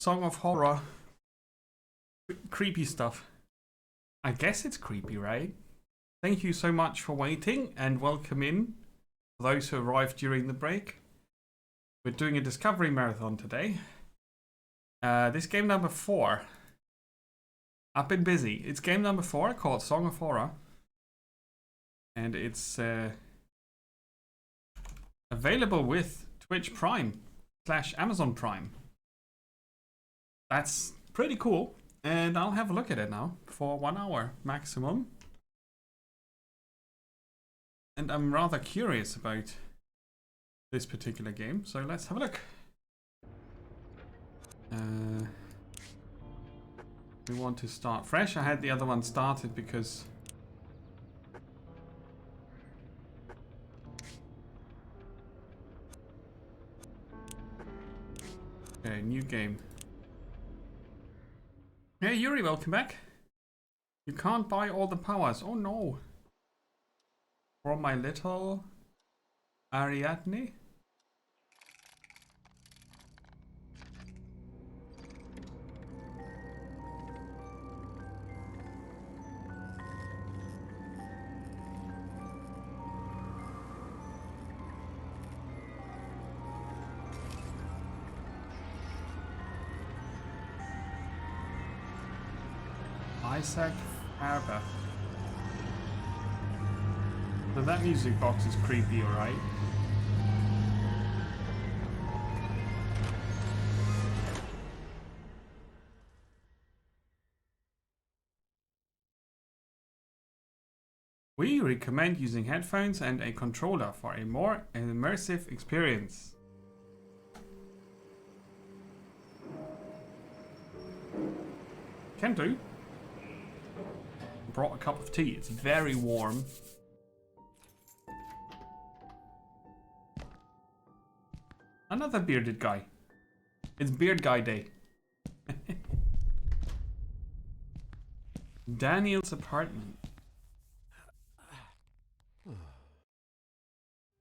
Song of Horror. Creepy stuff. I guess it's creepy, right? Thank you so much for waiting and welcome in for those who arrived during the break. We're doing a discovery marathon today. This game number 4. I've been busy. It's game number 4 called Song of Horror. And it's available with Twitch Prime / Amazon Prime. That's pretty cool. And I'll have a look at it now for 1 hour maximum. And I'm rather curious about this particular game, so let's have a look. We want to start fresh. I had the other one started because okay, new game. Hey Yuri, welcome back. You can't buy all the powers. Oh no. For my little Ariadne. Isaac Arba. So that music box is creepy, alright? We recommend using headphones and a controller for a more immersive experience. Can do. Brought a cup of tea. It's very warm. Another bearded guy. It's Beard Guy Day. Daniel's apartment.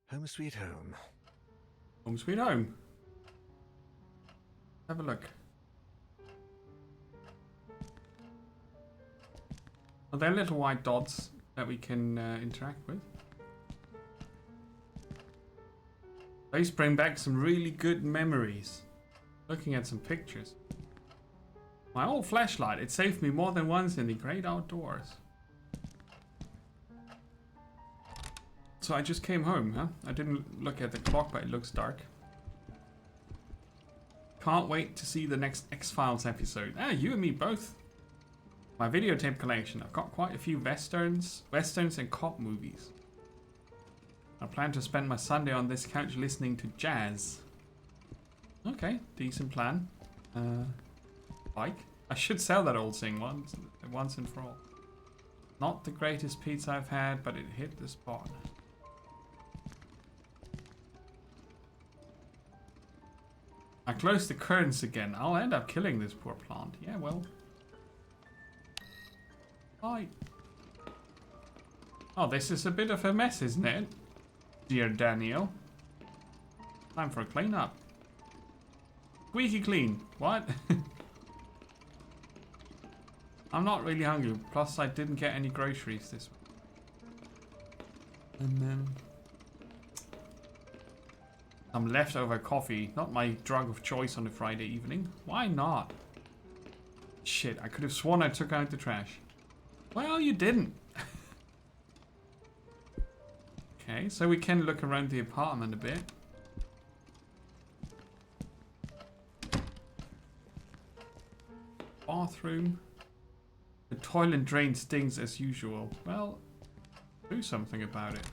Home sweet home. Home sweet home. Have a look. Are there little white dots that we can interact with? Those bring back some really good memories. Looking at some pictures. My old flashlight, it saved me more than once in the great outdoors. So I just came home, huh? I didn't look at the clock, but it looks dark. Can't wait to see the next X-Files episode. Ah, you and me both. My videotape collection. I've got quite a few westerns and cop movies. I plan to spend my Sunday on this couch listening to jazz. Okay, decent plan. Bike. I should sell that old thing once and for all. Not the greatest pizza I've had, but it hit the spot. I closed the curtains again. I'll end up killing this poor plant. Yeah, well. Bye. Oh, this is a bit of a mess, isn't it? Dear Daniel. Time for a clean up. Squeaky clean. What? I'm not really hungry. Plus, I didn't get any groceries this week. And then some leftover coffee. Not my drug of choice on a Friday evening. Why not? Shit, I could have sworn I took out the trash. Well, you didn't. Okay, so we can look around the apartment a bit. Bathroom. The toilet drain stinks as usual. Well, do something about it.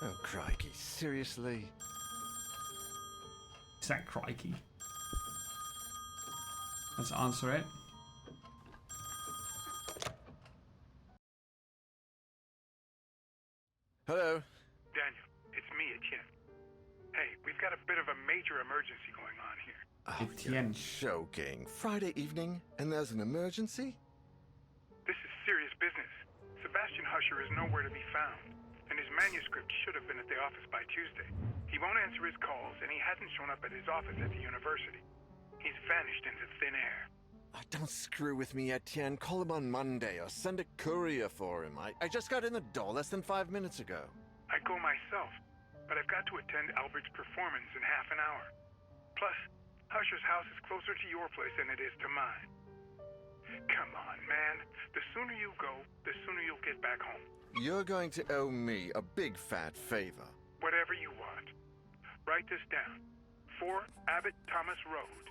Oh, crikey, seriously? Is that crikey? Let's answer it. Hello? Daniel, it's me, Etienne. Hey, we've got a bit of a major emergency going on here. Oh, Etienne. you're joking. Friday evening, and there's an emergency? This is serious business. Sebastian Husher is nowhere to be found, and his manuscript should have been at the office by Tuesday. He won't answer his calls, and he hasn't shown up at his office at the university. He's vanished into thin air. Don't screw with me, Etienne. Call him on Monday or send a courier for him. I just got in the door less than 5 minutes ago. I go myself, but I've got to attend Albert's performance in half an hour. Plus, Husher's house is closer to your place than it is to mine. Come on, man. The sooner you go, the sooner you'll get back home. You're going to owe me a big fat favor. Whatever you want. Write this down. 4 Abbott Thomas Road,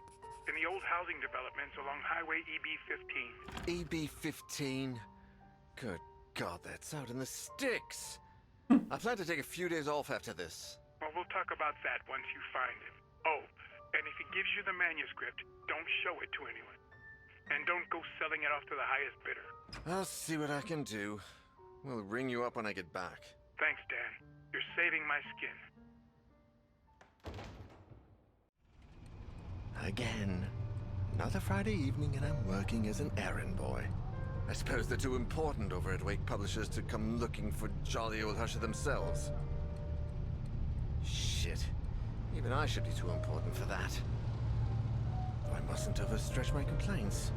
in the old housing developments along Highway EB-15. EB-15? Good God, that's out in the sticks. I plan to take a few days off after this. Well, we'll talk about that once you find him. Oh, and if he gives you the manuscript, don't show it to anyone. And don't go selling it off to the highest bidder. I'll see what I can do. We'll ring you up when I get back. Thanks, Dan. You're saving my skin. Again. Another Friday evening and I'm working as an errand boy. I suppose they're too important over at Wake Publishers to come looking for jolly old Husher themselves. Shit. Even I should be too important for that. Though I mustn't overstretch my complaints.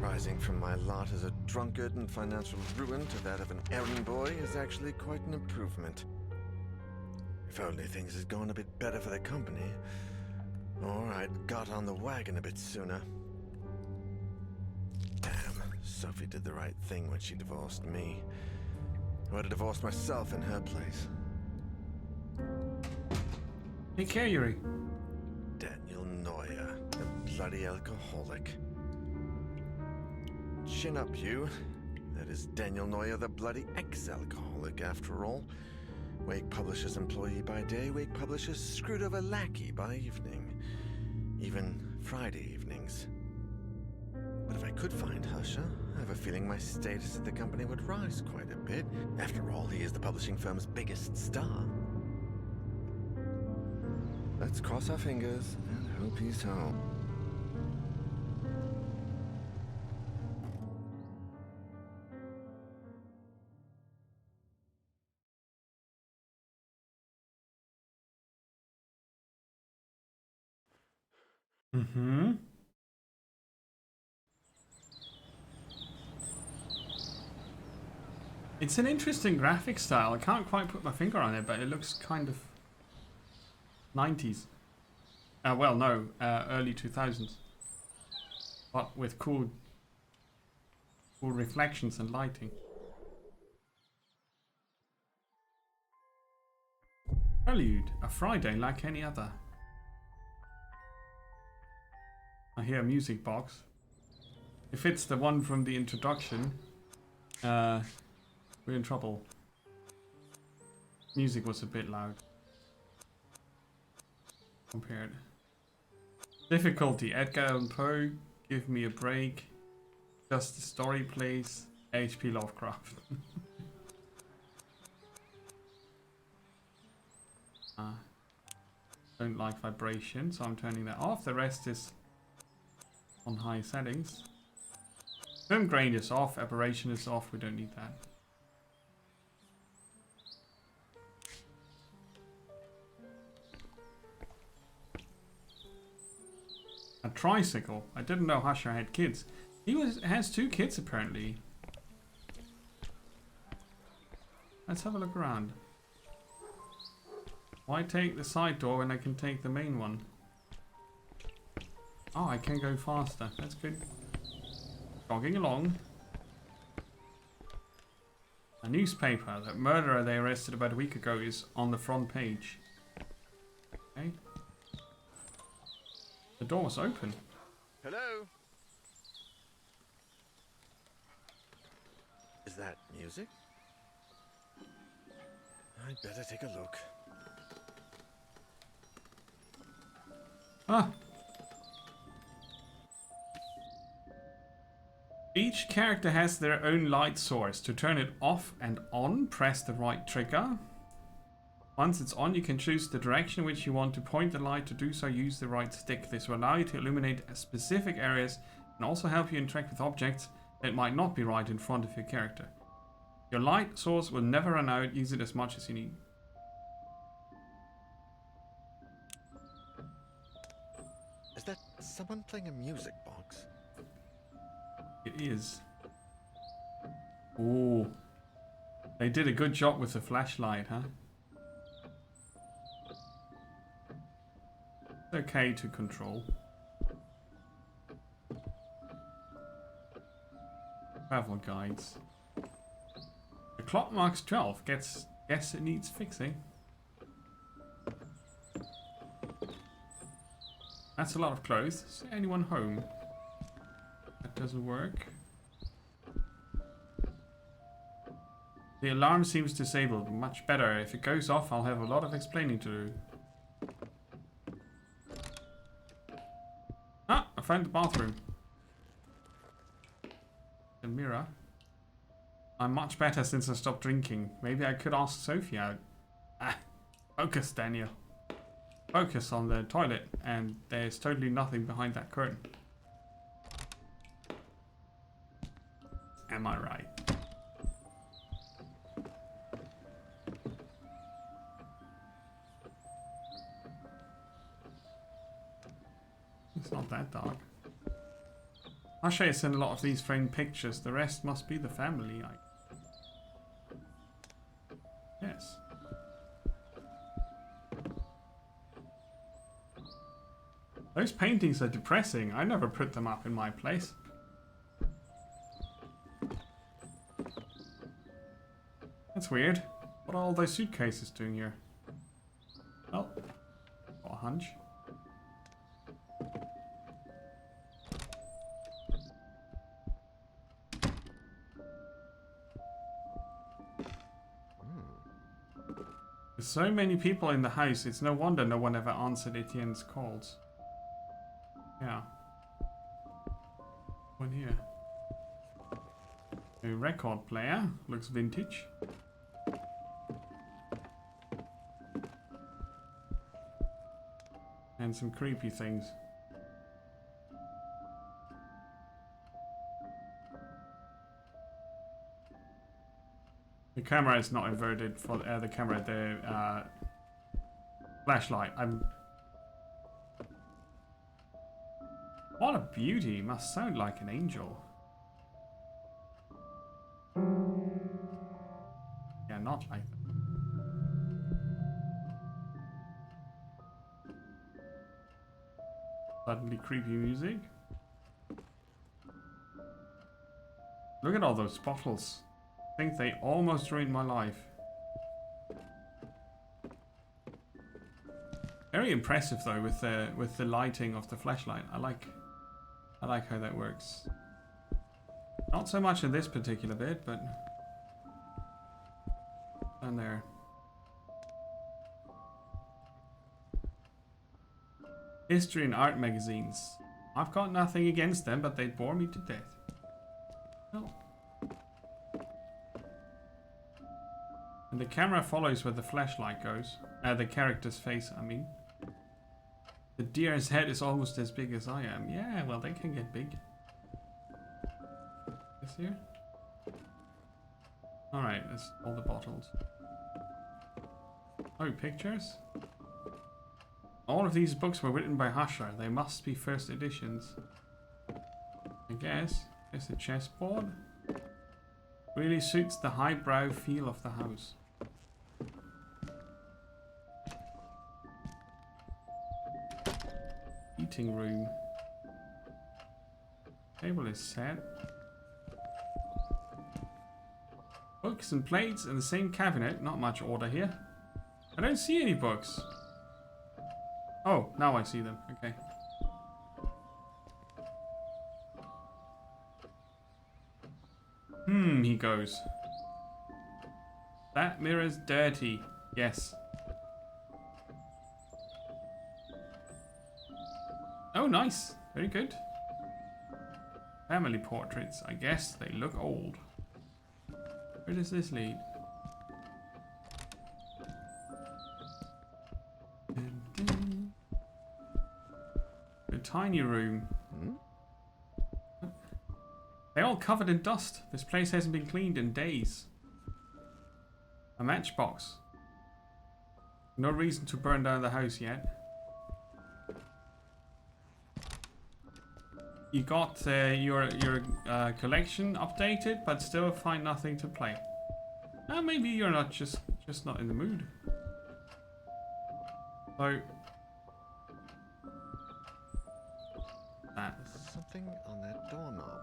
Rising from my lot as a drunkard and financial ruin to that of an errand boy is actually quite an improvement. If only things had gone a bit better for the company, or I'd got on the wagon a bit sooner. Damn, Sophie did the right thing when she divorced me. I would have divorced myself in her place. Hey, care, Yuri. Daniel Neuer, the bloody alcoholic. Chin up, you. That is Daniel Neuer, the bloody ex-alcoholic, after all. Wake Publishers employee by day, Wake Publishers screwed over lackey by evening. Even Friday evenings. But if I could find Husher, I have a feeling my status at the company would rise quite a bit. After all, he is the publishing firm's biggest star. Let's cross our fingers and hope he's home. Mm-hmm. It's an interesting graphic style. I can't quite put my finger on it, but it looks kind of 90s. Well, no, early 2000s. But with cool reflections and lighting. Prelude, a Friday like any other. I hear a music box. If it's the one from the introduction, we're in trouble. Music was a bit loud. Compared. Difficulty, Edgar Allan Poe, Give Me a Break, Just the Story Plays, H.P. Lovecraft. Don't like vibration, so I'm turning that off. The rest is on high settings. Film grain is off, aberration is off, we don't need that. A tricycle. I didn't know Husher had kids. He has 2 kids apparently. Let's have a look around. Why take the side door when I can take the main one? Oh, I can go faster. That's good. Jogging along. A newspaper. That murderer they arrested about a week ago is on the front page. Okay. The door was open. Hello? Is that music? I'd better take a look. Ah. Each character has their own light source. To turn it off and on, press the right trigger. Once it's on, you can choose the direction in which you want to point the light. To do so, use the right stick. This will allow you to illuminate specific areas and also help you interact with objects that might not be right in front of your character. Your light source will never run out. Use it as much as you need. Is that someone playing a music box? It is. Ooh. They did a good job with the flashlight, huh? It's okay to control. Travel guides. The clock marks 12. Guess it needs fixing. That's a lot of clothes. Is there anyone home? That doesn't work. The alarm seems disabled. Much better. If it goes off, I'll have a lot of explaining to do. Ah, I found the bathroom. The mirror. I'm much better since I stopped drinking. Maybe I could ask Sophie out. Ah, focus, Daniel. Focus on the toilet, and there's totally nothing behind that curtain. Am I right? It's not that dark. Asha has sent a lot of these framed pictures. The rest must be the family. Yes. Those paintings are depressing. I never put them up in my place. That's weird. What are all those suitcases doing here? Oh, got a hunch. There's so many people in the house, it's no wonder no one ever answered Etienne's calls. Yeah. One here. A record player. Looks vintage. And some creepy things. The camera is not inverted for the camera, the flashlight. What a beauty, must sound like an angel. Yeah, not like that. Suddenly creepy music. Look at all those bottles. I think they almost ruined my life. Very impressive though with the lighting of the flashlight. I like how that works. Not so much in this particular bit, but down there. History and art magazines. I've got nothing against them, but they'd bore me to death. Oh. And the camera follows where the flashlight goes. The character's face, I mean. The deer's head is almost as big as I am. Yeah, well, they can get big. This here? Alright, that's all the bottles. Oh, pictures? All of these books were written by Husher. They must be first editions. I guess. There's a chessboard. Really suits the highbrow feel of the house. Eating room. Table is set. Books and plates in the same cabinet. Not much order here. I don't see any books. Oh, now I see them. Okay. He goes. That mirror's dirty. Yes. Oh, nice. Very good. Family portraits. I guess they look old. Where does this lead? A tiny room. They're all covered in dust. This place hasn't been cleaned in days. A matchbox. No reason to burn down the house yet. You got your collection updated, but still find nothing to play. Maybe you're not just not in the mood. So that's There's something on that doorknob.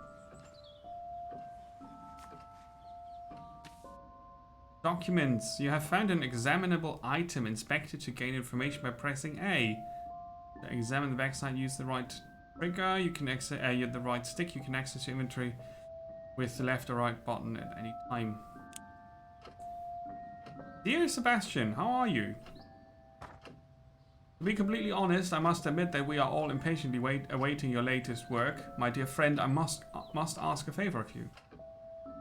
documents. You have found an examinable item. Inspect it to gain information by pressing A. To examine the backside, use the right trigger. You can access the right stick. You can access your inventory with the left or right button at any time. Dear Sebastian, how are you? To be completely honest, I must admit that we are all impatiently awaiting your latest work. My dear friend, I must ask a favor of you.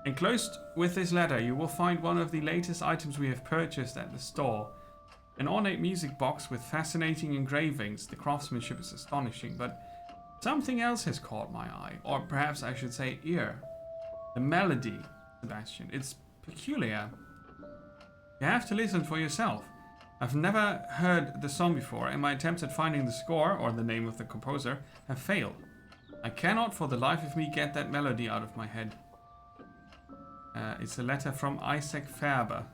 Enclosed with this letter, you will find one of the latest items we have purchased at the store. An ornate music box with fascinating engravings. The craftsmanship is astonishing, but something else has caught my eye, or perhaps I should say ear. The melody, Sebastian. It's peculiar. You have to listen for yourself. I've never heard the song before, and my attempts at finding the score, or the name of the composer, have failed. I cannot for the life of me get that melody out of my head. It's a letter from Isaac Faber.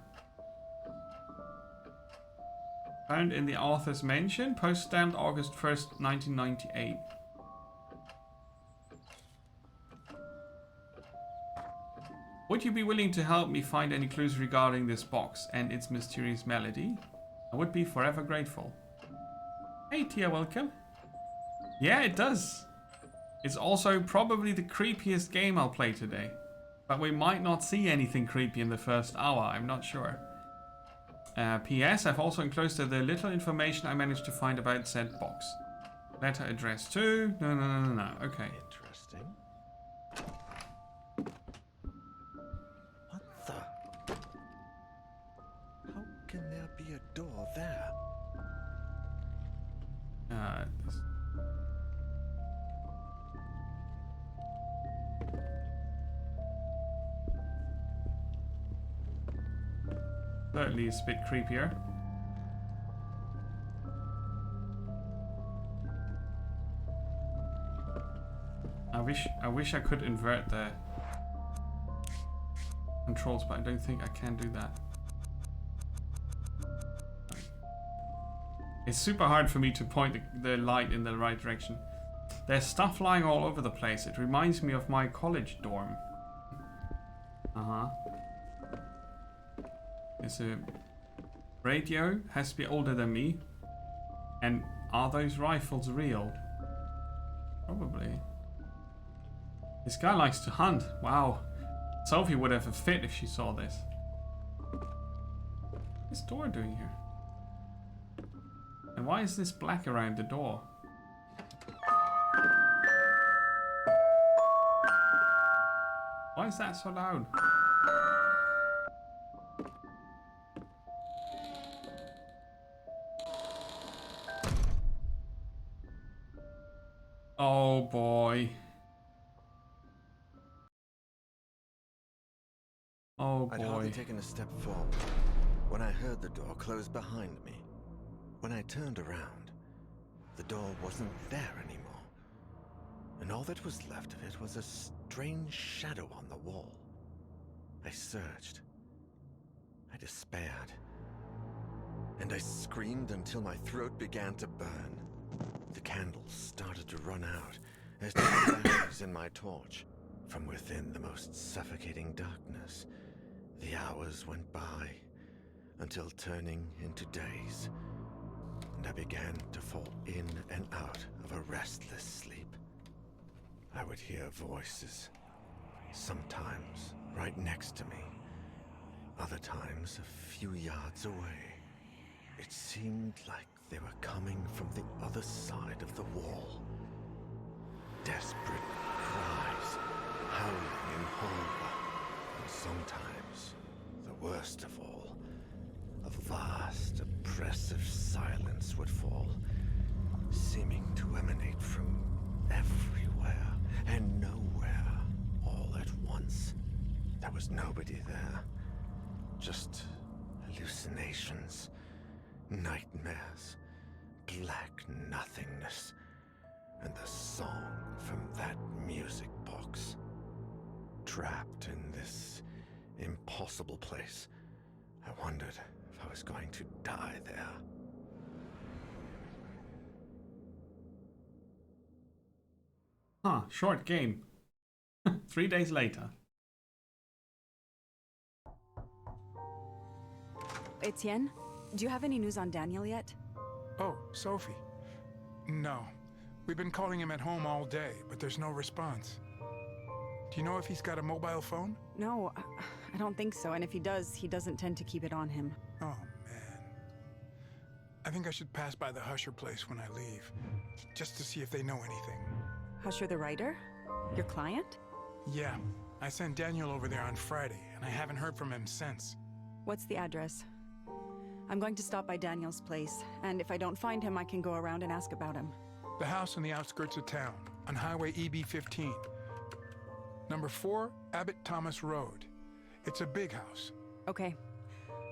Found in the author's mansion, post-stamped August 1st, 1998. Would you be willing to help me find any clues regarding this box and its mysterious melody? I would be forever grateful. Hey Tia, welcome. Yeah, it does. It's also probably the creepiest game I'll play today. But we might not see anything creepy in the first hour, I'm not sure. P.S. I've also enclosed the little information I managed to find about said box. Letter addressed to... No. Okay. Interesting. What the? How can there be a door there? This... Certainly it's a bit creepier. I wish I could invert the controls, but I don't think I can do that. It's super hard for me to point the light in the right direction. There's stuff lying all over the place. It reminds me of my college dorm. It's a radio, has to be older than me. And are those rifles real? Probably. This guy likes to hunt. Wow. Sophie would have a fit if she saw this. What's this door doing here? And why is this black around the door? Why is that so loud? Oh boy. Oh I'd hardly boy. taken a step forward when I heard the door close behind me. When I turned around, the door wasn't there anymore. And all that was left of it was a strange shadow on the wall. I searched. I despaired. And I screamed until my throat began to burn. The candles started to run out as did the batteries in my torch. From within the most suffocating darkness, the hours went by until turning into days, and I began to fall in and out of a restless sleep. I would hear voices, sometimes right next to me, other times a few yards away. It seemed like they were coming from the other side of the wall. Desperate cries, howling in horror, and sometimes, the worst of all, a vast, oppressive silence would fall, seeming to emanate from everywhere and nowhere all at once. There was nobody there, just hallucinations, nightmares, black nothingness, and the song from that music box. Trapped in this impossible place, I wondered if I was going to die there. Huh, short game. 3 days later. Etienne, do you have any news on Daniel yet? Oh, Sophie. No. We've been calling him at home all day, but there's no response. Do you know if he's got a mobile phone? No, I don't think so. And if he does, he doesn't tend to keep it on him. Oh, man. I think I should pass by the Husher place when I leave, just to see if they know anything. Husher the writer? Your client? Yeah. I sent Daniel over there on Friday, and I haven't heard from him since. What's the address? I'm going to stop by Daniel's place, and if I don't find him, I can go around and ask about him. The house on the outskirts of town, on Highway EB-15. Number 4, Abbott Thomas Road. It's a big house. Okay,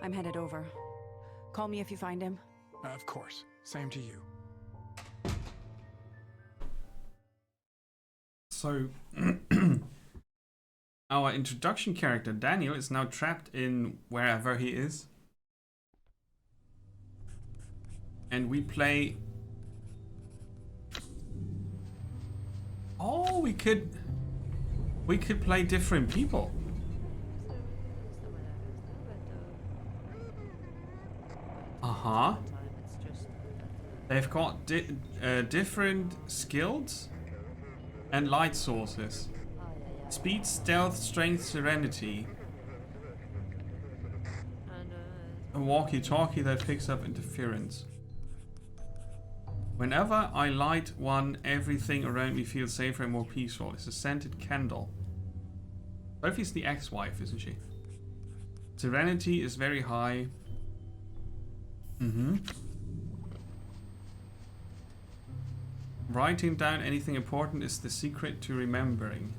I'm headed over. Call me if you find him. Of course. Same to you. So, our introduction character, Daniel, is now trapped in wherever he is. And we play... Oh, we could play different people. Uh-huh. They've got different skills and light sources. Speed, stealth, strength, serenity. A walkie-talkie that picks up interference. Whenever I light one, everything around me feels safer and more peaceful. It's a scented candle. Sophie's the ex-wife, isn't she? Serenity is very high. Writing down anything important is the secret to remembering.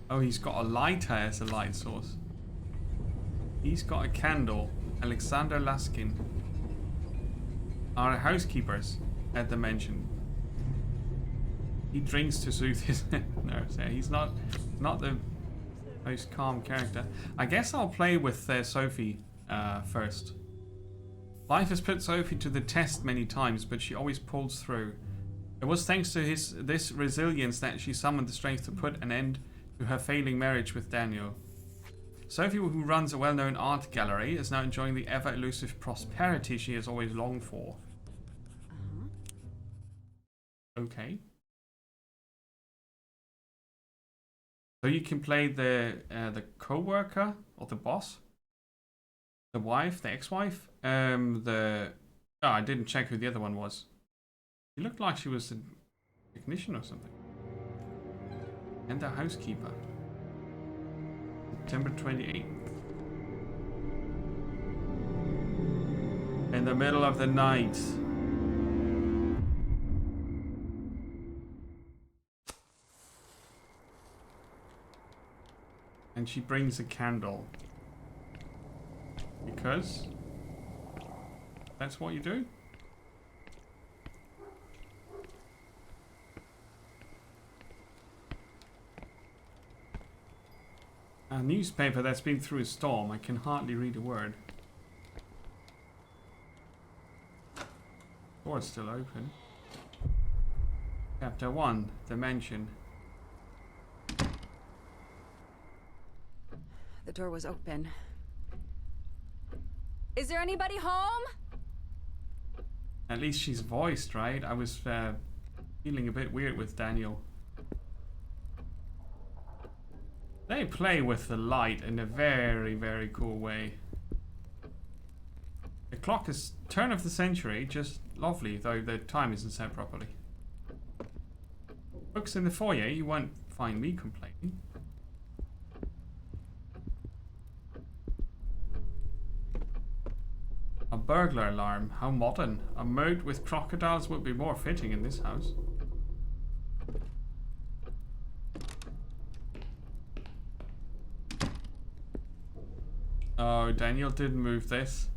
Oh, he's got a lighter as a light source. He's got a candle. Alexander Laskin. Our housekeepers at the mansion. He drinks to soothe his nerves. Yeah, he's not the most calm character. I guess I'll play with Sophie first. Life has put Sophie to the test many times, but she always pulls through. It was thanks to this resilience that she summoned the strength to put an end to her failing marriage with Daniel. Sophie, who runs a well-known art gallery, is now enjoying the ever-elusive prosperity she has always longed for. Okay. So you can play the co-worker or the boss, the wife, the ex-wife, I didn't check who the other one was. She looked like she was a technician or something. And the housekeeper. September 28th. In the middle of the night. And she brings a candle. Because that's what you do. A newspaper that's been through a storm. I can hardly read a word. Door's still open. Chapter 1, The Mansion. The door was open. Is there anybody home? At least she's voiced, right? I was feeling a bit weird with Daniel. They play with the light in a very, very cool way. The clock is turn of the century, just lovely, though the time isn't set properly. Books in the foyer, you won't find me complaining. A burglar alarm, how modern. A moat with crocodiles would be more fitting in this house. Oh, Daniel didn't move this.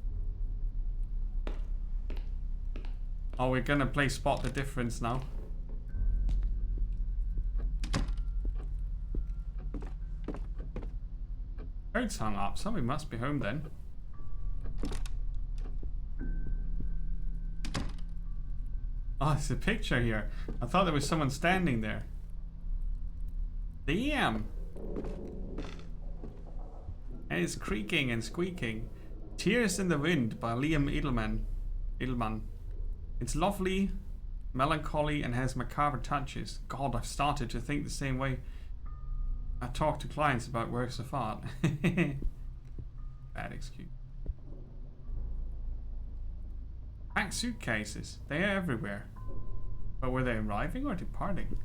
Oh, we're gonna play spot the difference now. Coat's hung up. Somebody must be home then. Oh, it's a picture here. I thought there was someone standing there. Damn! And it's creaking and squeaking. Tears in the Wind by Liam Edelman. It's lovely, melancholy, and has macabre touches. God, I've started to think the same way I talk to clients about works of art. Bad excuse. Packed suitcases. They are everywhere. But were they arriving or departing?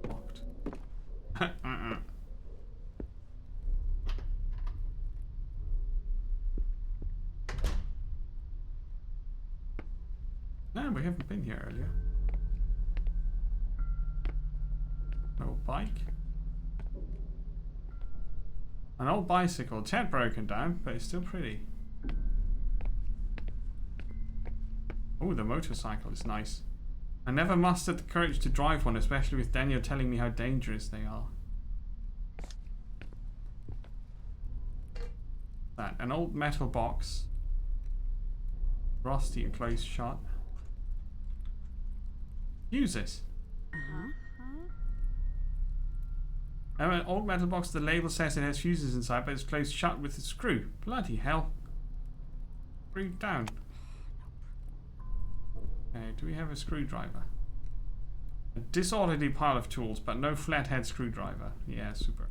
Locked. No, we haven't been here earlier. No bike. An old bicycle, tent broken down, but it's still pretty. Oh, the motorcycle is nice. I never mustered the courage to drive one, especially with Daniel telling me how dangerous they are. That, an old metal box. Rusty and closed shut. Fuses. An old metal box, the label says it has fuses inside, but it's closed shut with a screw. Bloody hell. Screwed down. Okay, do we have a screwdriver? A disorderly pile of tools, but no flathead screwdriver. Yeah, super.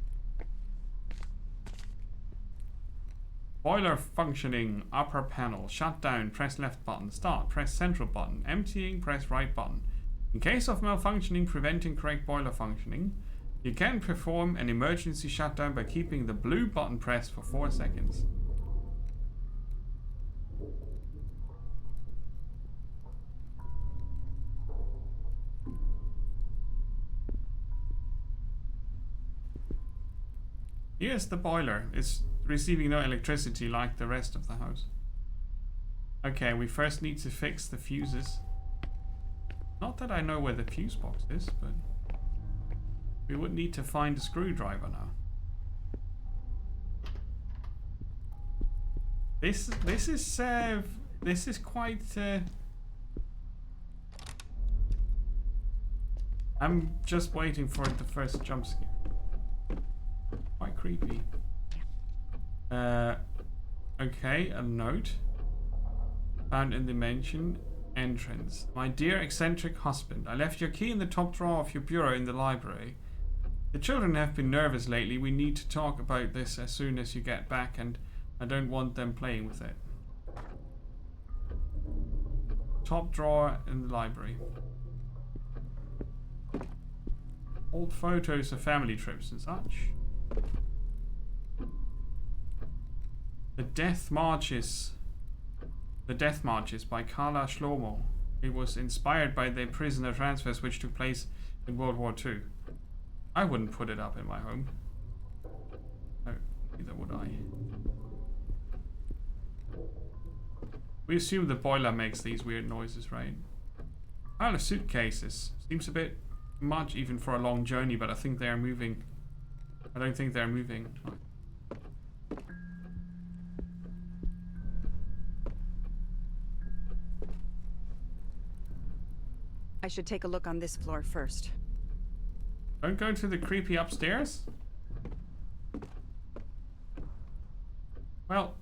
Boiler functioning, upper panel, shut down, press left button, start, press central button, emptying, press right button. In case of malfunctioning preventing correct boiler functioning, you can perform an emergency shutdown by keeping the blue button pressed for 4 seconds. Here's the boiler. It's receiving no electricity like the rest of the house. Okay, we first need to fix the fuses. Not that I know where the fuse box is, but we would need to find a screwdriver now. This is quite. I'm just waiting for the first jump scare. Quite creepy. Okay, a note found in the mansion entrance. My dear eccentric husband, I left your key in the top drawer of your bureau in the library. The children have been nervous lately. We need to talk about this as soon as you get back, and I don't want them playing with it. Top drawer in the library. Old photos of family trips and such. The Death Marches by Carla Shlomo. It was inspired by the prisoner transfers which took place in World War II. I wouldn't put it up in my home. No, neither would I. We assume the boiler makes these weird noises, right? Pile of suitcases. Seems a bit much even for a long journey, but I think they are moving. I don't think they're moving. I should take a look on this floor first. Don't go to the creepy upstairs. Well,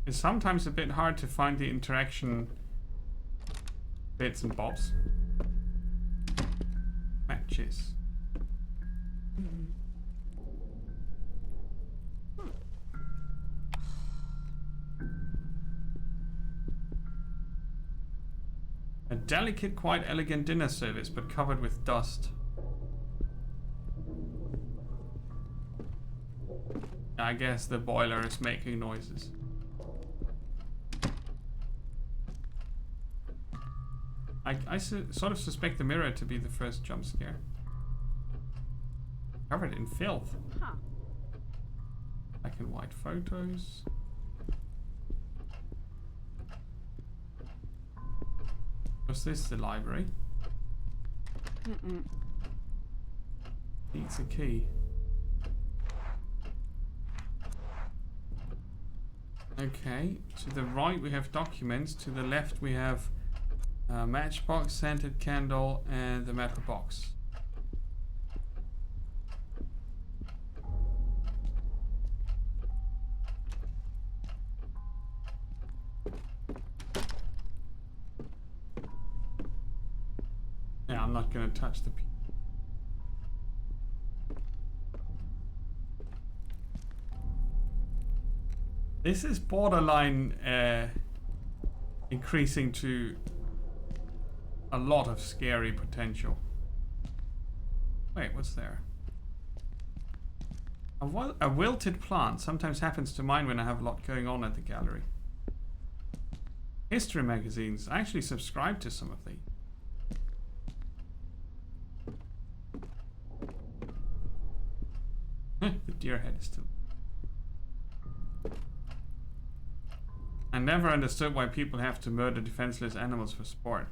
it's sometimes a bit hard to find the interaction bits and bobs. Matches. A delicate, quite elegant dinner service, but covered with dust. I guess the boiler is making noises. I sort of suspect the mirror to be the first jump scare. Covered in filth. Huh. Black and white photos. Was this the library? Mm-mm. Needs a key. Okay, to the right we have documents, to the left we have a matchbox, scented candle, and the metal box. Yeah, I'm not gonna touch the This is borderline increasing to a lot of scary potential. Wait, what's there? A wilted plant sometimes happens to mine when I have a lot going on at the gallery. History magazines. I actually subscribe to some of these. The deer head is still... I never understood why people have to murder defenseless animals for sport.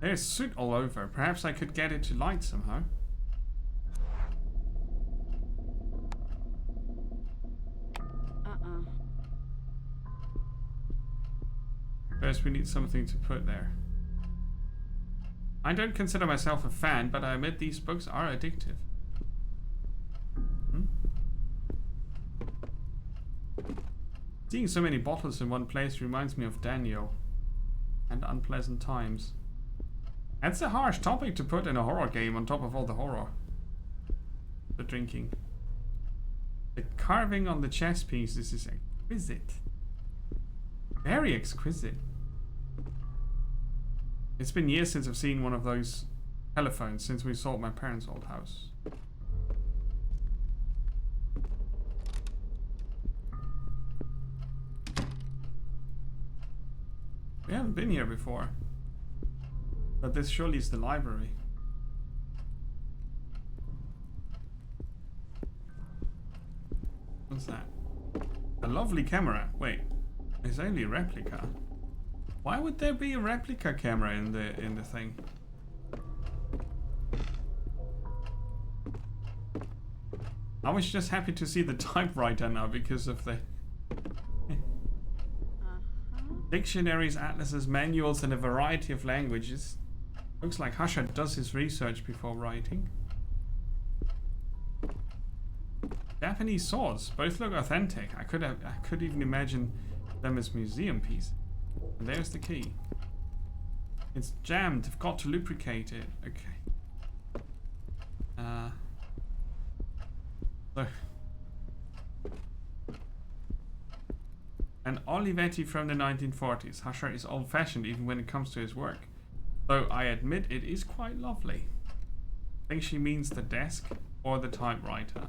There's soot all over. Perhaps I could get it to light somehow. First we need something to put there. I don't consider myself a fan, but I admit these books are addictive. Seeing so many bottles in one place reminds me of Daniel and unpleasant times. That's a harsh topic to put in a horror game on top of all the horror. The drinking. The carving on the chess pieces is exquisite. Very exquisite. It's been years since I've seen one of those telephones since we sold my parents' old house. We haven't been here before. But this surely is the library. What's that? A lovely camera. Wait, it's only a replica. Why would there be a replica camera in the thing? I was just happy to see the typewriter now because of the dictionaries, atlases, manuals, and a variety of languages. Looks like Hashard does his research before writing. Japanese swords, both look authentic. I could even imagine them as museum pieces. And there's the key. It's jammed. I've got to lubricate it. Okay. So. An Olivetti from the 1940s. Hashard is old-fashioned even when it comes to his work. Though I admit it is quite lovely. I think she means the desk or the typewriter.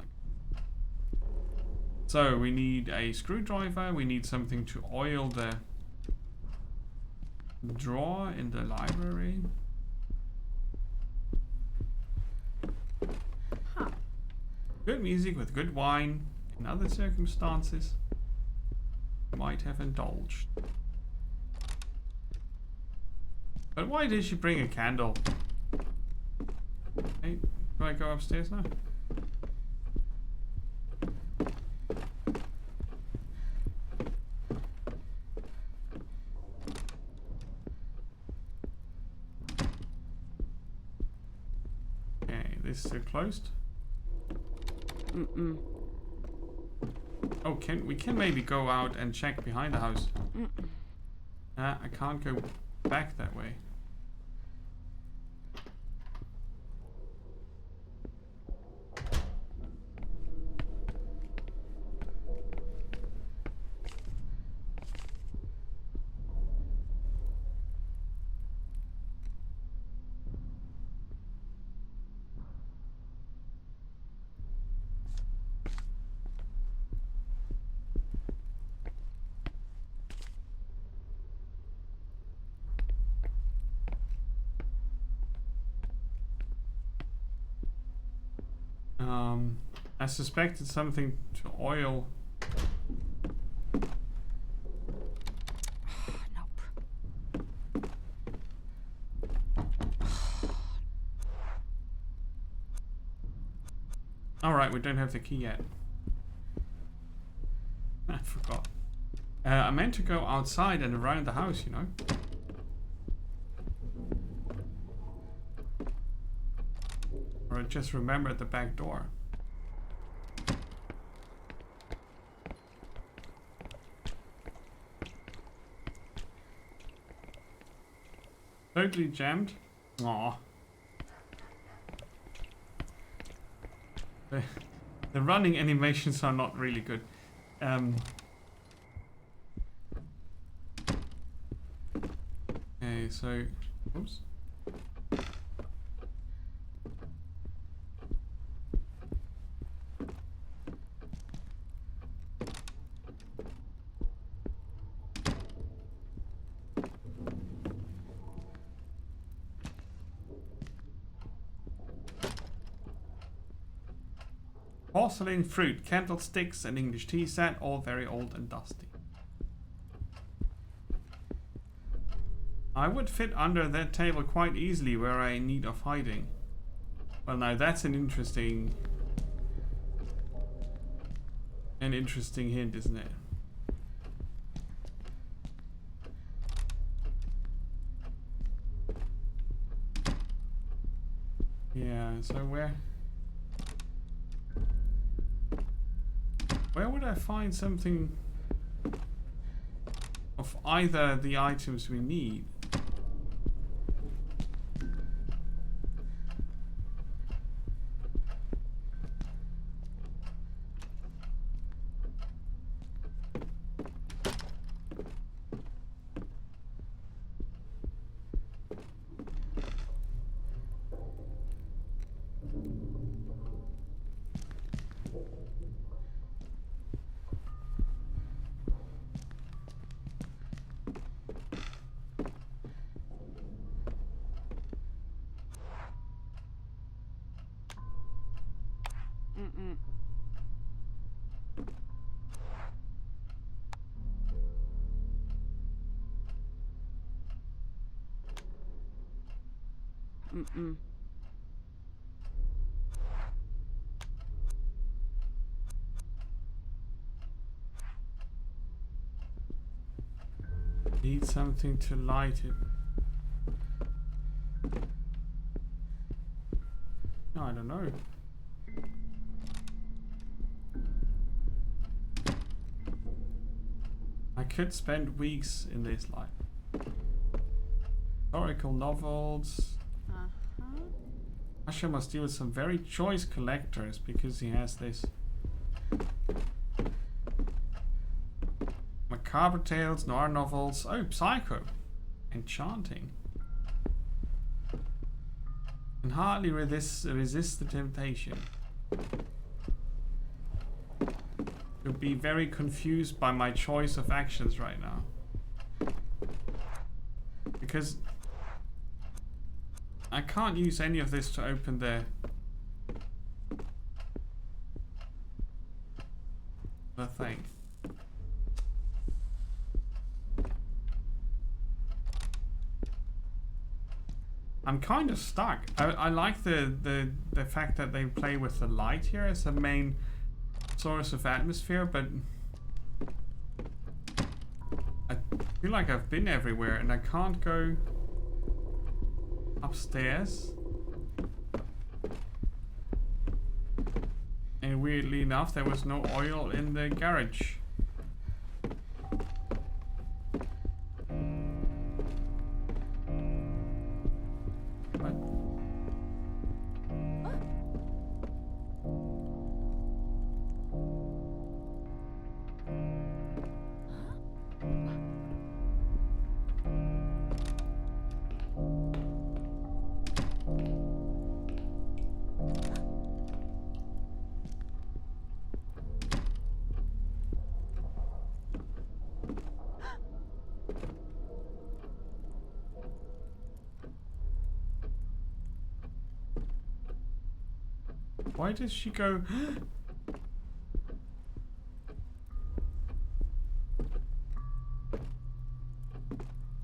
So we need a screwdriver. We need something to oil the drawer in the library. Huh. Good music with good wine. In other circumstances, might have indulged. But why did she bring a candle? Hey, do I go upstairs now? Okay, this is still closed. Mm-mm. Oh, we can maybe go out and check behind the house. I can't go back that way. I suspect it's something to oil. Nope. Alright, we don't have the key yet. I forgot. I meant to go outside and around the house, you know. Or I just remembered the back door. Totally jammed. Aw. The running animations are not really good. Okay, so... Oops. Porcelain, fruit, candlesticks, and English tea set, all very old and dusty. I would fit under that table quite easily where I in need of hiding. Well, now that's an interesting hint, isn't it? Yeah, so where would I find something of either the items we need? Need something to light it. No, I don't know. I could spend weeks in this life. Historical novels. Asher must deal with some very choice collectors because he has this. Macabre tales, noir novels. Oh, Psycho. Enchanting. Can hardly resist the temptation. You'll be very confused by my choice of actions right now. Because I can't use any of this to open the thing. I'm kind of stuck. I like the fact that they play with the light here as a main source of atmosphere, but I feel like I've been everywhere and I can't go upstairs. And weirdly enough, there was no oil in the garage. Why does she go?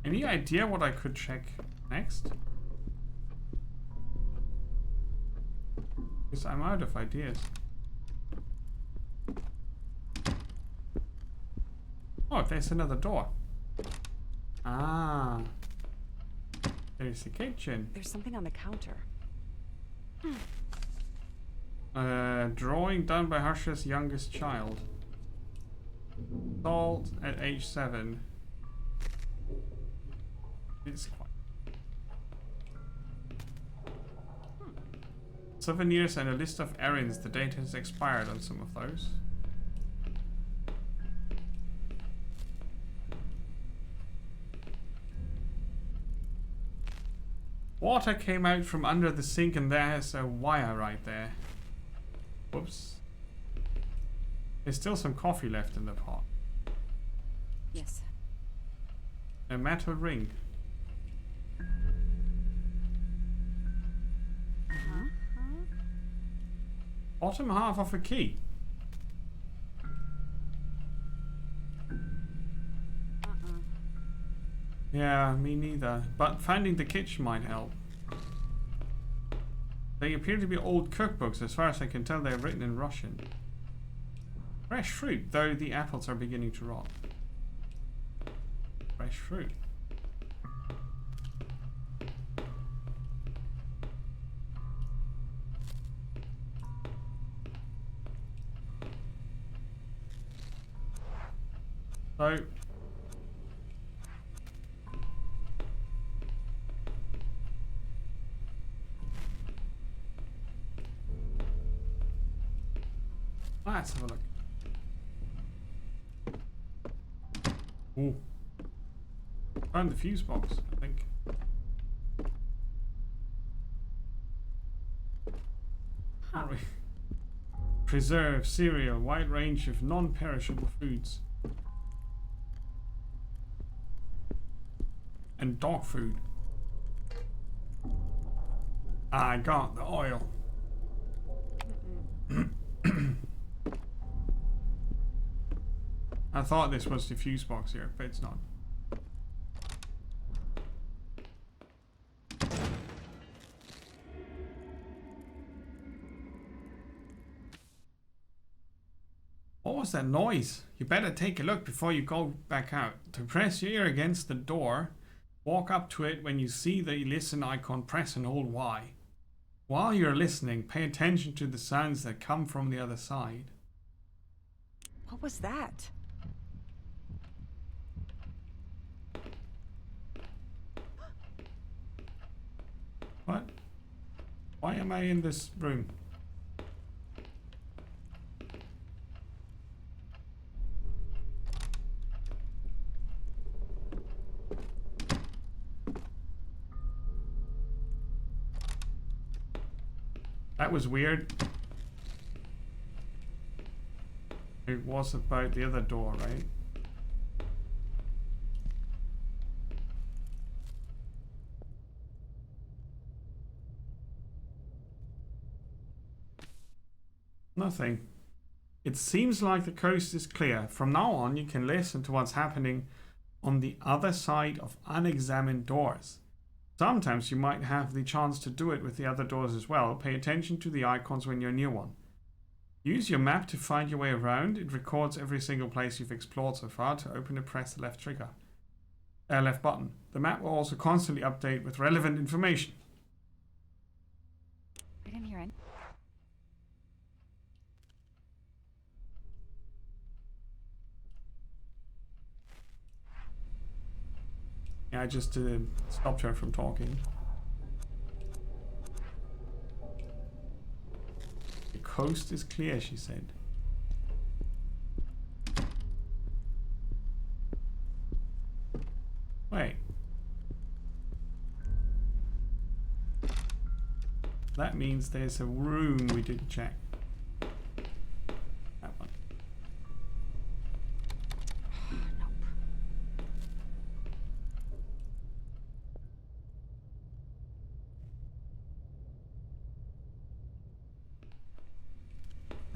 Any idea what I could check next? Because I'm out of ideas. there's another door. Ah. There's the kitchen. There's something on the counter. Drawing done by Harsha's youngest child. Salt at age 7. It's quite. Souvenirs and a list of errands. The date has expired on some of those. Water came out from under the sink and there's a wire right there. Whoops. There's still some coffee left in the pot. Yes. A metal ring. Bottom half of a key. Yeah, me neither. But finding the kitchen might help. They appear to be old cookbooks. As far as I can tell, they're written in Russian. Fresh fruit, though the apples are beginning to rot. Fresh fruit. So let's have a look. Ooh. Found the fuse box, I think. Huh. Preserve, cereal, wide range of non-perishable foods. And dog food. I got the oil. I thought this was the fuse box here, but it's not. What was that noise? You better take a look before you go back out. To press your ear against the door, walk up to it. When you see the listen icon, press and hold Y. While you're listening, pay attention to the sounds that come from the other side. What was that? What? Why am I in this room? That was weird. It was about the other door, right? Nothing. It seems like the coast is clear. From now on, you can listen to what's happening on the other side of unexamined doors. Sometimes you might have the chance to do it with the other doors as well. Pay attention to the icons when you're near one. Use your map to find your way around. It records every single place you've explored so far. To open it, press the left trigger. Left button. The map will also constantly update with relevant information. I didn't hear it. Yeah, I just stopped her from talking. The coast is clear, she said. Wait. That means there's a room we didn't check. That one. Nope.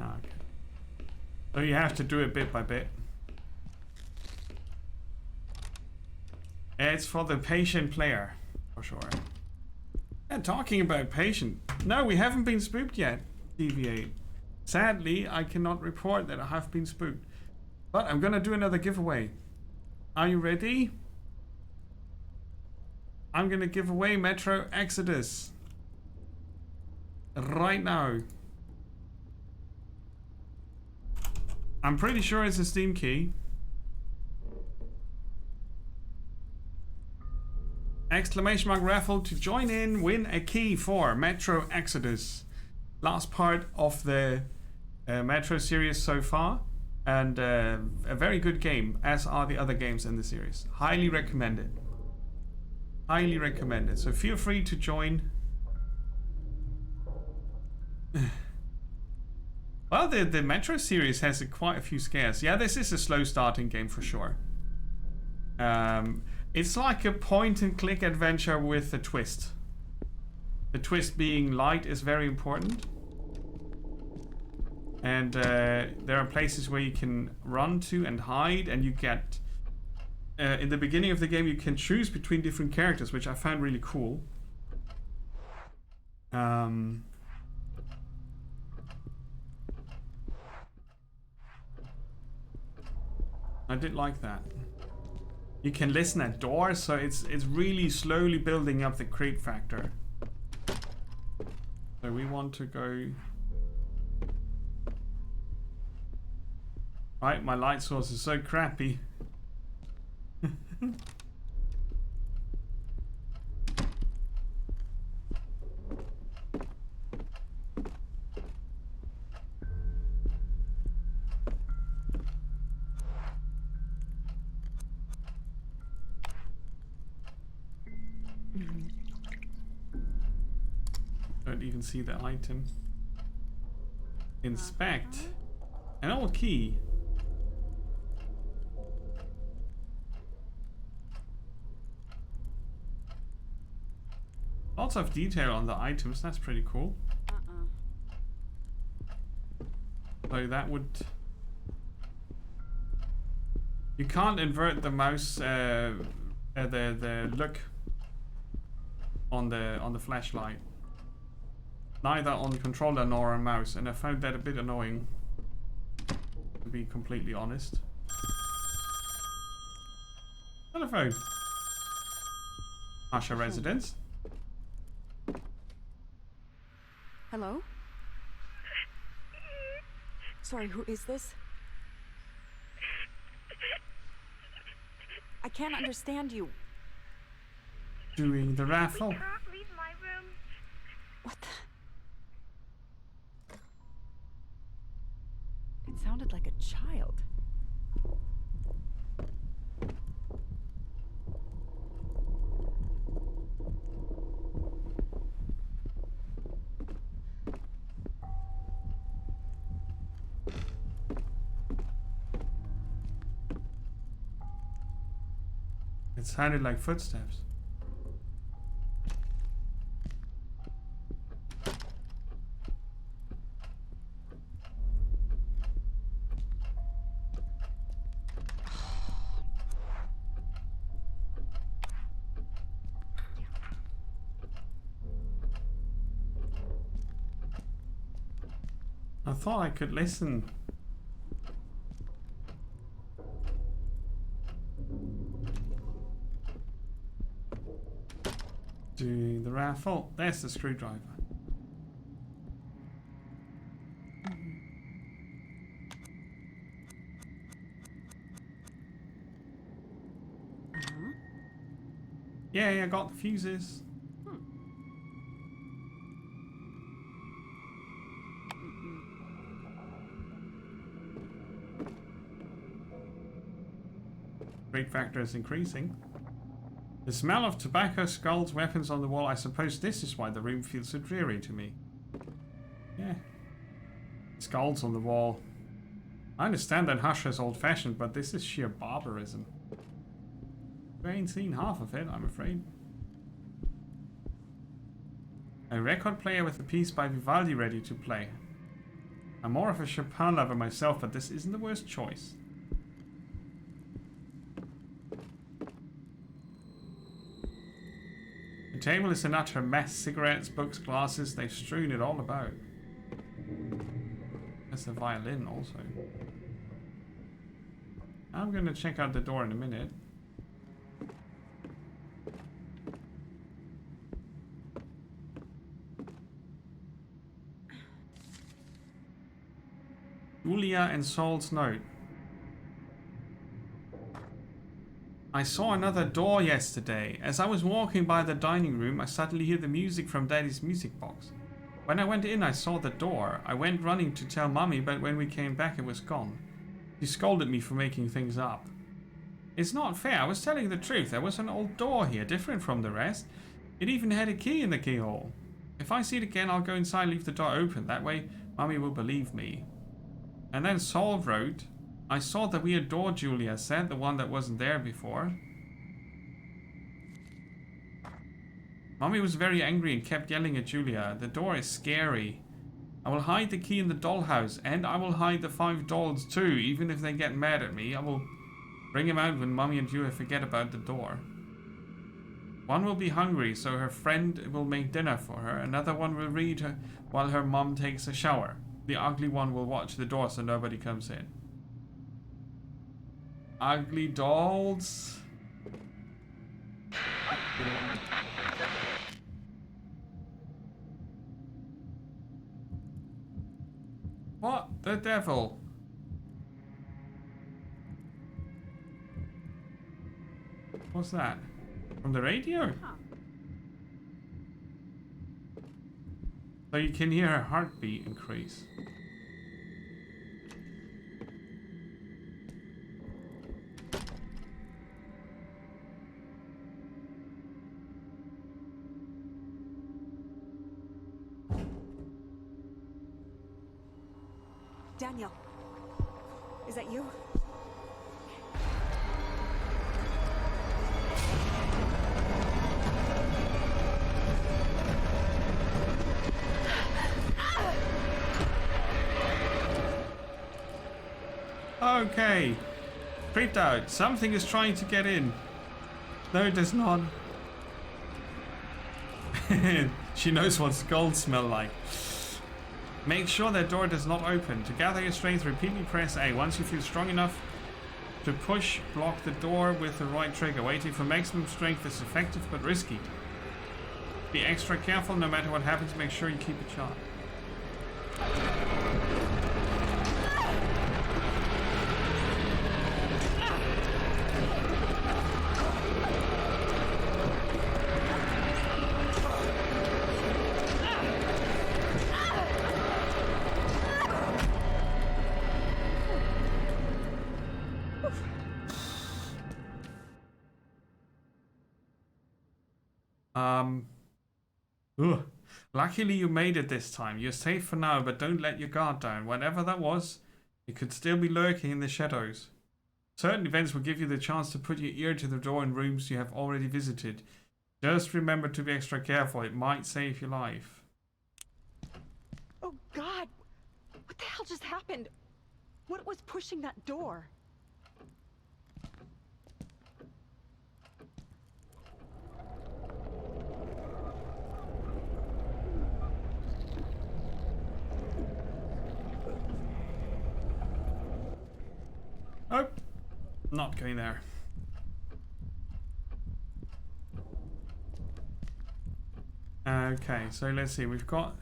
Ah, okay. So you have to do it bit by bit. It's for the patient player, for sure. And talking about patient, no, we haven't been spooked yet, DV8. Sadly, I cannot report that I have been spooked. But I'm gonna do another giveaway. Are you ready? I'm gonna give away Metro Exodus right now. I'm pretty sure it's a Steam key. Exclamation mark raffle to join in, win a key for Metro Exodus. Last part of the Metro series so far, and a very good game, as are the other games in the series. Highly recommended. Highly recommended. So feel free to join. Well, the Metro series has quite a few scares. Yeah, this is a slow starting game for sure. It's like a point and click adventure with a twist. The twist being light is very important. And there are places where you can run to and hide, and you get... in the beginning of the game you can choose between different characters, which I found really cool. I did like that. You can listen at doors, so it's really slowly building up the creep factor. So we want to go... Right, my light source is so crappy. Don't even see the item. Inspect. An old key. Lots of detail on the items, that's pretty cool. So that would... You can't invert the mouse, the look on the flashlight. Neither on the controller nor on mouse, and I found that a bit annoying, to be completely honest. Telephone. Asha residence. Hello? Sorry, who is this? I can't understand you. Doing the raffle. Can't leave my room. What the? It sounded like a child. It sounded like footsteps. I thought I could listen. Doing the raffle. There's the screwdriver. Yeah, I got the fuses. Creep factor is increasing. The smell of tobacco, skulls, weapons on the wall. I suppose this is why the room feels so dreary to me. Yeah. Skulls on the wall. I understand that Hush is old-fashioned, but this is sheer barbarism. We ain't seen half of it, I'm afraid. A record player with a piece by Vivaldi ready to play. I'm more of a Chopin lover myself, but this isn't the worst choice. The table is an utter mess. Cigarettes, books, glasses, they've strewn it all about. There's the violin also. I'm gonna check out the door in a minute. Julia and Saul's note. I saw another door yesterday. As I was walking by the dining room, I suddenly heard the music from Daddy's music box. When I went in, I saw the door. I went running to tell Mummy, but when we came back, it was gone. She scolded me for making things up. It's not fair. I was telling the truth. There was an old door here, different from the rest. It even had a key in the keyhole. If I see it again, I'll go inside and leave the door open. That way, Mummy will believe me. And then Saul wrote, I saw the weird door Julia said, the one that wasn't there before. Mummy was very angry and kept yelling at Julia. The door is scary. I will hide the key in the dollhouse, and I will hide the 5 dolls too. Even if they get mad at me, I will bring him out when Mummy and Julia forget about the door. One will be hungry, so her friend will make dinner for her. Another one will read her while her mom takes a shower. The ugly one will watch the door so nobody comes in. Ugly dolls. What the devil? What's that? From the radio? So you can hear her heartbeat increase. Daniel, is that you? Okay. Creeped out. Something is trying to get in. No, it does not. She knows what skulls smell like. Make sure that door does not open. To gather your strength, repeatedly press A. Once you feel strong enough to push, block the door with the right trigger. Waiting for maximum strength is effective but risky. Be extra careful. No matter what happens, make sure you keep it sharp. Ugh. Luckily you made it this time. You're safe for now, but don't let your guard down. Whatever that was, it could still be lurking in the shadows. Certain events will give you the chance to put your ear to the door in rooms you have already visited. Just remember to be extra careful. It might save your life. Oh God! What the hell just happened? What was pushing that door? Oh, not going there. Okay, so let's see. We've got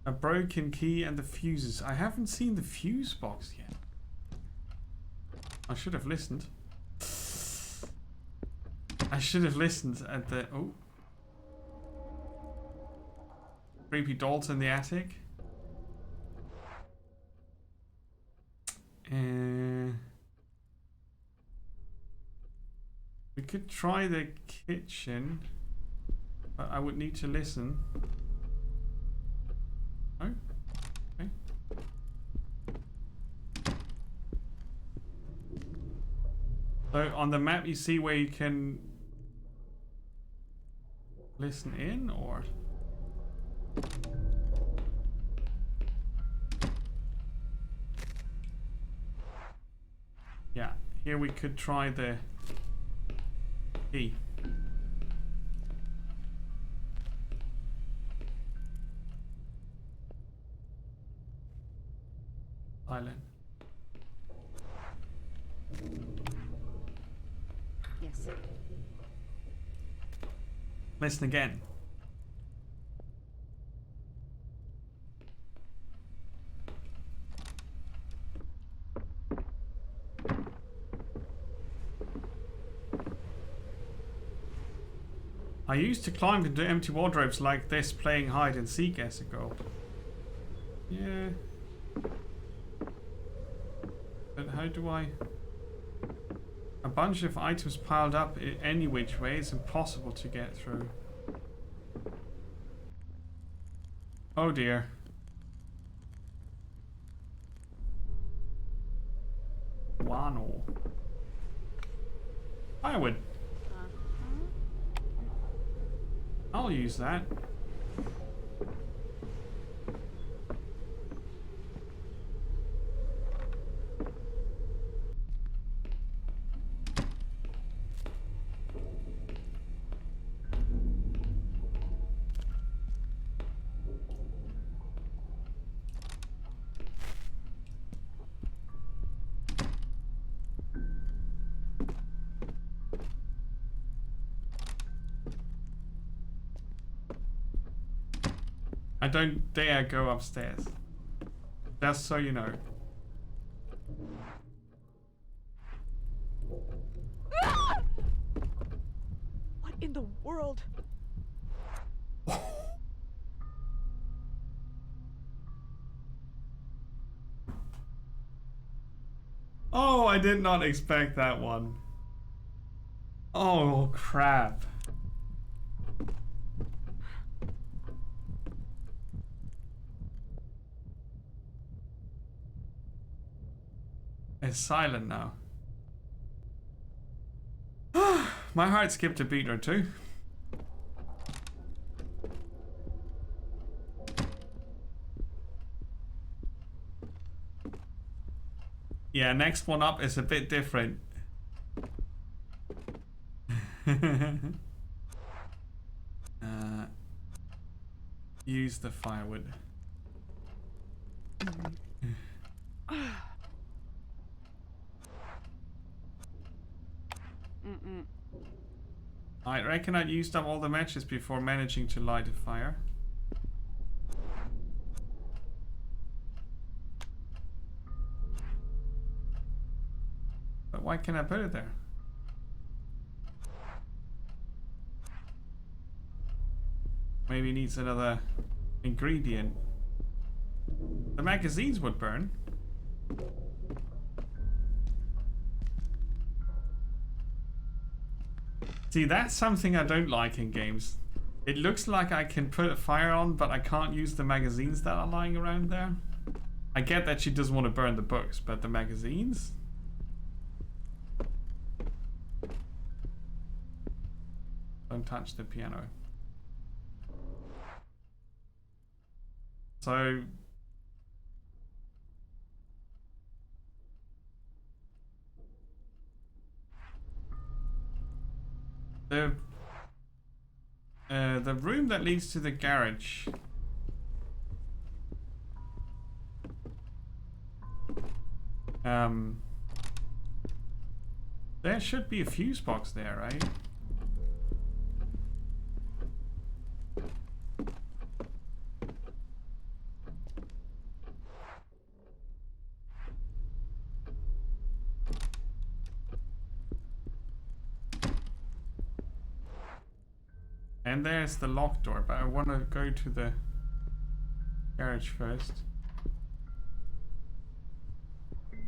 a broken key and the fuses. I haven't seen the fuse box yet. I should have listened. I should have listened at the... Oh. Creepy dolls in the attic. We could try the kitchen, but I would need to listen. Oh, okay. So on the map you see where you can listen in, or... Yeah, here we could try the key. Silent. Yes. Listen again. I used to climb into empty wardrobes like this playing hide and seek as a goal. Yeah. But how do I... A bunch of items piled up any which way is impossible to get through. Oh dear. Wano. Firewood. I'll use that. I don't dare go upstairs. Just so you know. What in the world? Oh, I did not expect that one. Oh, crap. It's silent now. My heart skipped a beat or two. Yeah, next one up is a bit different. Use the firewood. I reckon I'd used up all the matches before managing to light a fire. But why can't I put it there? Maybe it needs another ingredient. The magazines would burn. See, that's something I don't like in games. It looks like I can put a fire on, but I can't use the magazines that are lying around there. I get that she doesn't want to burn the books, but the magazines? Don't touch the piano. So... The room that leads to the garage. There should be a fuse box there, right? And there's the locked door, but I want to go to the garage first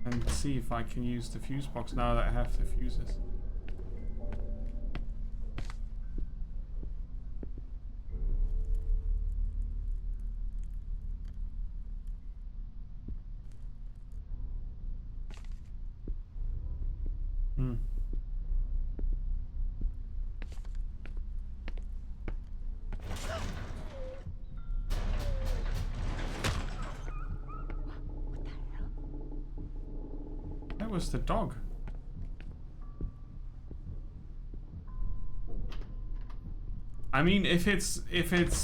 and see if I can use the fuse box now that I have the fuses. Was the dog? I mean, if it's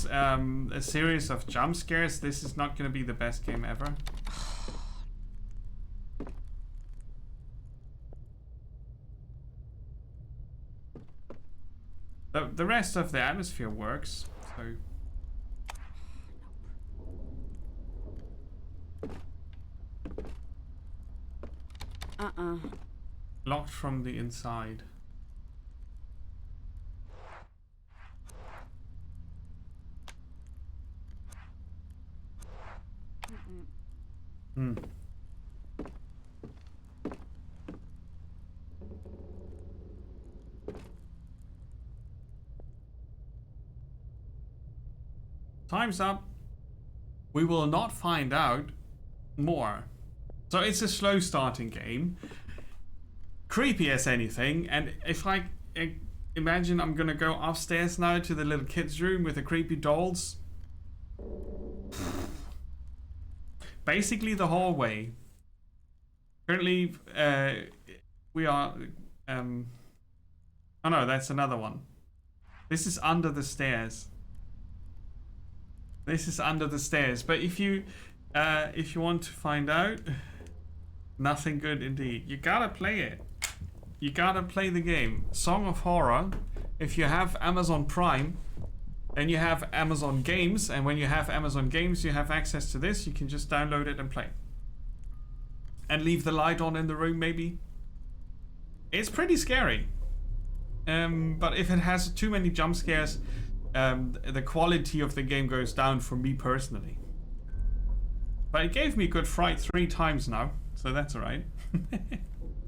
a series of jump scares, this is not going to be the best game ever. The rest of the atmosphere works, so. Locked from the inside. Time's up. We will not find out more. So it's a slow starting game. Creepy as anything. And if I imagine I'm gonna go upstairs now to the little kids' room with the creepy dolls. Basically the hallway. Currently, we are... oh no, that's another one. This is under the stairs. This is under the stairs. But if you want to find out, nothing good indeed. You gotta play it. You gotta play the game. Song of Horror. If you have Amazon Prime, then you have Amazon Games, and when you have Amazon Games, you have access to this. You can just download it and play. And leave the light on in the room, maybe. It's pretty scary. But if it has too many jump scares, the quality of the game goes down for me personally. But it gave me good fright 3 times now, so that's alright.